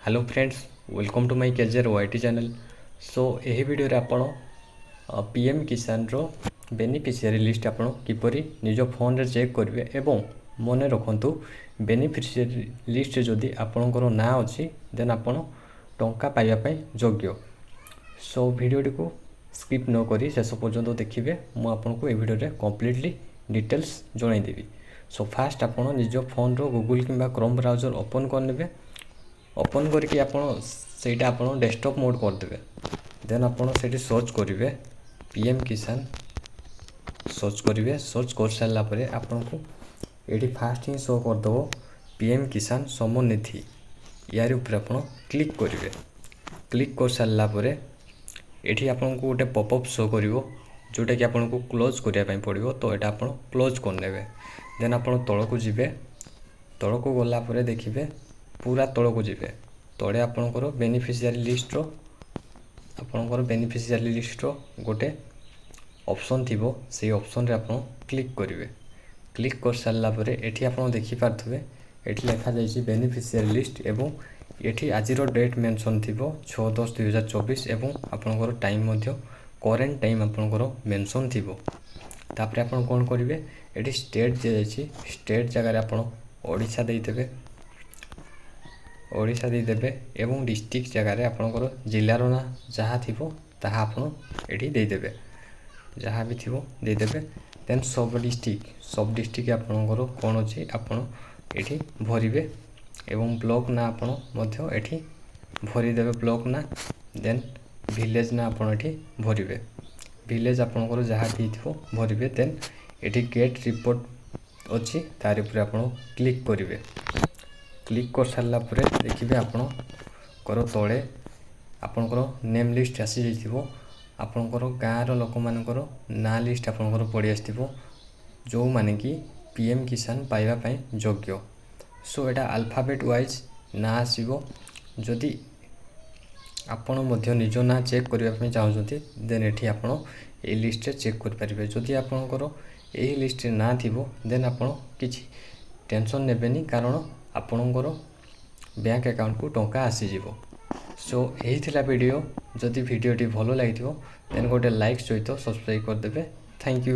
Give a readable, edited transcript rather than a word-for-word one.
Hello friends, welcome to my केजेर YT channel. So यही video रे आपण पीएम किसान रो बेनिफिशियरी लिस्ट आपण किपरि निज फोन रे चेक करिवे एवं मने रखंतु बेनिफिशियरी लिस्ट जदि आपणकर ना अछि देन आपण टंका पाइबा पई योग्य। सो वीडियो को स्किप न करी शेष पर्यंत देखिए। मु आपको ए वीडियो रे कंप्लीटली डिटेल्स जणाई देबी। सो फास्ट आपण निज फोन रो गूगल किंबा क्रोम ब्राउजर ओपन करनेबे। ओपन करके आपण डेस्कटॉप मोड करदे। देन आपण से सर्च करेंगे पीएम किसान सर्च करेंगे। सर्च कर सारा पर आपन को ये फास्ट ही शो करदेव पीएम किसान सम्मान निधि। यार ऊपर आप क्लिक करेंगे। क्लिक कर सारा पर ये आपन को गोटे पॉपअप शो कर जोटा कि आपन को क्लोज करने पड़ो। तो यहाँ आप क्लोज करने। देन आप तल को जी तल को गलापर देखिए पूरा तल को जी तले आपणकर बेनिफिशियरी लिस्ट आपणकर बेनिफिशियरी लिस्ट गोटे ऑप्शन थी से ऑप्शन रे आप क्लिक करेंगे। क्लिक कर सारा पर ये आप देखिपे ये लिखा जाइए बेनिफिशियरी लिस्ट एवं ये आज डेट मेंशन थी 6/10/2024 एवं आपणकर टाइम करेन्ट टाइम आपणकर मेंशन थी। तापर आप कौन करेंगे ये स्टेट दिखाई स्टेट जगह आप ओडिशा देदेवे ओडिशा देदेवे एवं डिस्ट्रिक्ट जगह आपणकर जिलार ना जहाँ थी ताहा आप ये देदेवे जहाँ भी थी देदेवे। देन सब डिस्ट्रिक्ट आपणकर कौन अच्छी आपड़ ये भरवे एवं ब्लॉक ना आपण ये भरीदेवे ब्लॉक ना। देन विलेज ना आप भरवे विलेज आपणकर जहाँ भी थी भरवे। देन ये गेट रिपोर्ट अच्छी तार पर आप क्लिक करेंगे। क्लिक कर सारा पर देखिए आपणकर तले आपणकर नेम लिस्ट आसी जाइथिबो। आपणकर गाँव लोक मानकर ना लिस्ट आपणकर पड़ी आसथिबो जो माने कि पीएम किसान पाइबा पई योग्य। सो एटा अल्फाबेट वाइज ना आसीबो। जदि आपण मध्य निज ना चेक करबा पई चाहउछंती देन एठी आपण ए लिस्ट रे चेक कर परिबे। जदि आपणकर एही लिस्ट रे ना थिबो देन आपण किछि टेंशन नेबेनी कारण आपणकर बैंक अकाउंट को टंका आसीजिवो। सो यही थिला वीडियो। जदि वीडियोटी भलो लागिथिबो देन गोटे लाइक सहित सब्सक्राइब करदेबे। Thank you.